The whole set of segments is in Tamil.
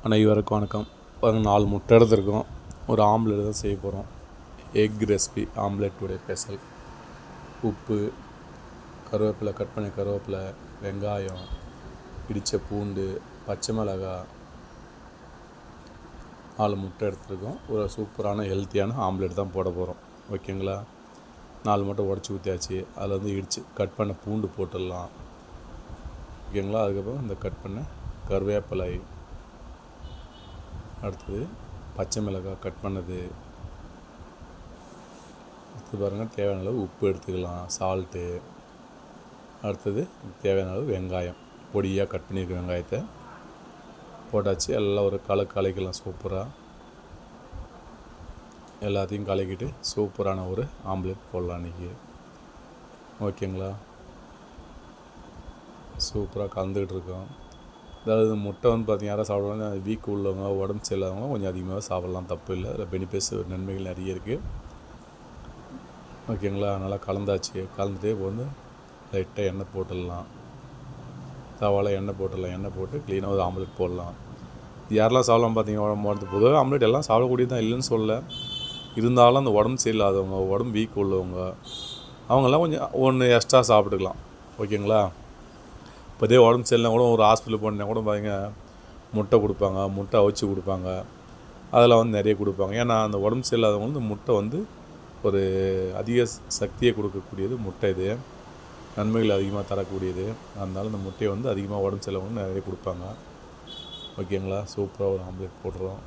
அனைவருக்கும் வணக்கம். ஒரு 4 முட்டை எடுத்துருக்கோம். ஒரு ஆம்லெட் தான் செய்ய போகிறோம். எக் ரெசிபி ஆம்லெட்டுடைய ஸ்பெஷல். உப்பு, கருவேப்பிலை, கட் பண்ண கருவேப்பிலை, வெங்காயம், இடித்த பூண்டு, பச்சை மிளகாய், 4 முட்டை எடுத்துருக்கோம். ஒரு சூப்பரான ஹெல்த்தியான ஆம்லெட் தான் போட போகிறோம். ஓகேங்களா? 4 முட்டை உடச்சி ஊற்றியாச்சு. அதில் வந்து இடித்து கட் பண்ண பூண்டு போட்டுடலாம். ஓகேங்களா? அதுக்கப்புறம் இந்த கட் பண்ண கருவேப்பிலை, அடுத்தது பச்சை மிளகாய் கட் பண்ணது, அடுத்து பாருங்கள் தேவையான அளவு உப்பு எடுத்துக்கலாம், சால்ட்டு, அடுத்தது தேவையான அளவு வெங்காயம் பொடியாக கட் பண்ணியிருக்க வெங்காயத்தை போட்டாச்சு. எல்லாம் ஒரு கலக்கலாம். சூப்பராக எல்லாத்தையும் கலக்கிட்டு சூப்பரான ஒரு ஆம்லெட் போடலாம் இன்றைக்கி. ஓகேங்களா? சூப்பராக கலந்துக்கிட்டு இருக்கோம். அதாவது முட்டை வந்து பார்த்திங்க யாராவது சாப்பிடுவாங்க, வீக் உள்ளவங்க, உடம்பு சரியில்லாதவங்க கொஞ்சம் அதிகமாக சாப்பிட்லாம், தப்பு இல்லை. அதில் பெனிஃபிட்ஸ் நன்மைகள் நிறைய இருக்குது. ஓகேங்களா? நல்லா கலந்தாச்சு. கலந்துட்டு இப்போ வந்து லைட்டாக எண்ணெய் போட்டுடலாம். தவாவில் எண்ணெய் போட்டுடலாம். எண்ணெய் போட்டு க்ளீனாக ஒரு ஆம்லெட் போடலாம். யாரெல்லாம் சாப்பிடலாம் பார்த்தீங்கன்னா, பொதுவாக ஆம்லெட் எல்லாம் சாப்பிடக்கூடியது தான், இல்லைன்னு சொல்ல. இருந்தாலும் அந்த உடம்பு சரியில்லாதவங்க, உடம்பு வீக் உள்ளவங்க, அவங்கெல்லாம் கொஞ்சம் ஒன்று எக்ஸ்ட்ரா சாப்பிட்டுக்கலாம். ஓகேங்களா? இப்போதே உடம்பு சரியில்லைனா கூட ஒரு ஹாஸ்பிட்டல் போனால் கூட பார்த்திங்க முட்டை கொடுப்பாங்க, முட்டை அவிச்சு கொடுப்பாங்க. அதெல்லாம் வந்து நிறைய கொடுப்பாங்க. ஏன்னா அந்த உடம்பு சரியில்லாதவங்க இந்த முட்டை வந்து ஒரு அதிக சக்தியை கொடுக்கக்கூடியது முட்டை. இது நன்மைகள் அதிகமாக தரக்கூடியது. அதனால இந்த முட்டையை வந்து அதிகமாக உடம்பு சரியில்லாதவங்க நிறைய கொடுப்பாங்க. ஓகேங்களா? சூப்பராக ஒரு ஆம்லெட் போடுறோம்.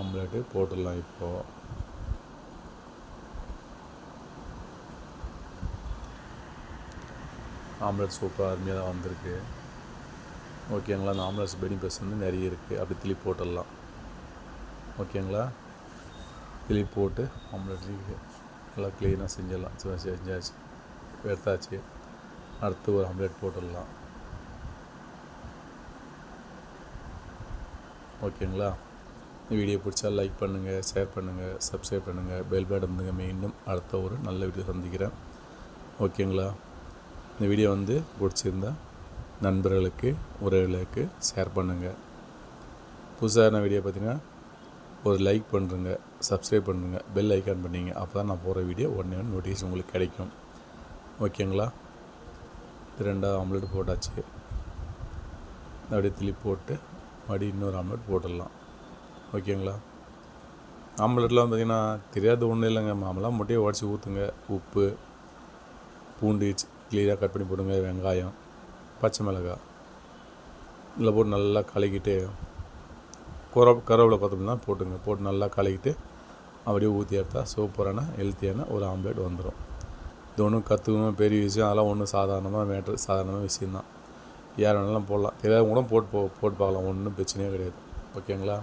ஆம்லெட்டு போட்டுடலாம். இப்போது ஆம்லெட் சூப்பராக அருமையாக தான் வந்திருக்கு. ஓகேங்களா? அந்த ஆம்லெட்ஸ் பெனிஃபிட்ஸ் வந்து நிறைய இருக்குது. அப்படி திருப்பி போட்டுடலாம். ஓகேங்களா? திருப்பி போட்டு ஆம்லெட் நல்லா க்ளீனாக செஞ்சாச்சு, எடுத்தாச்சு. அடுத்து ஒரு ஆம்லெட் போட்டுடலாம். ஓகேங்களா? இந்த வீடியோ பிடிச்சா லைக் பண்ணுங்கள், ஷேர் பண்ணுங்கள், சப்ஸ்கிரைப் பண்ணுங்கள், பெல் பட்டன் பண்ணுங்க. மீண்டும் அடுத்த ஒரு நல்ல வீடியோ சந்திக்கிறேன். ஓகேங்களா? இந்த வீடியோ வந்து பிடிச்சிருந்தா நண்பர்களுக்கு, உறவுகளுக்கு ஷேர் பண்ணுங்கள். புதுசான வீடியோ பார்த்தீங்கன்னா ஒரு லைக் பண்ணுறங்க, சப்ஸ்கிரைப் பண்ணுங்கள், பெல் ஐக்கான் பண்ணிங்க. அப்போ தான் நான் போகிற வீடியோ உடனே நோட்டிஃபிகேஷன் உங்களுக்கு கிடைக்கும். ஓகேங்களா? 2 ஆம்லெட் போட்டாச்சு. அப்படியே திருப்பி போட்டு மறுபடியும் இன்னொரு ஆம்லெட் போட்டுடலாம். ஓகேங்களா? ஆம்லெட்லாம் பார்த்திங்கன்னா தெரியாத ஒன்றும் இல்லைங்க. மாமலாம் முட்டையை உடச்சி ஊற்றுங்க. உப்பு, பூண்டு க்ளீனாக கட் பண்ணி போடுங்க, வெங்காயம், பச்சை மிளகாய் இதில் போட்டு நல்லா கலக்கிட்டு கருவேப்பிலை கொத்தமல்லி போட்டுங்க. போட்டு நல்லா கலக்கிட்டு அப்படியே ஊற்றி எடுத்தால் சூப்பரான ஹெல்த்தியான ஒரு ஆம்லெட் வந்துடும். இது ஒன்றும் கற்றுக்கணும் பெரிய விஷயம், அதெல்லாம் ஒன்றும் சாதாரணமான விஷயந்தான். யார் வேணாலும் போடலாம். தெரியாத கூட போட்டு பார்க்கலாம். ஒன்றும் பிரச்சனையே கிடையாது. ஓகேங்களா?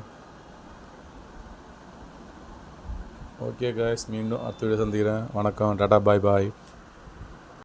ஓகே காய்ஸ், மீண்டும் அடுத்த வீடியோ சந்திக்கிறேன். வணக்கம், டாடா, பாய் பாய்.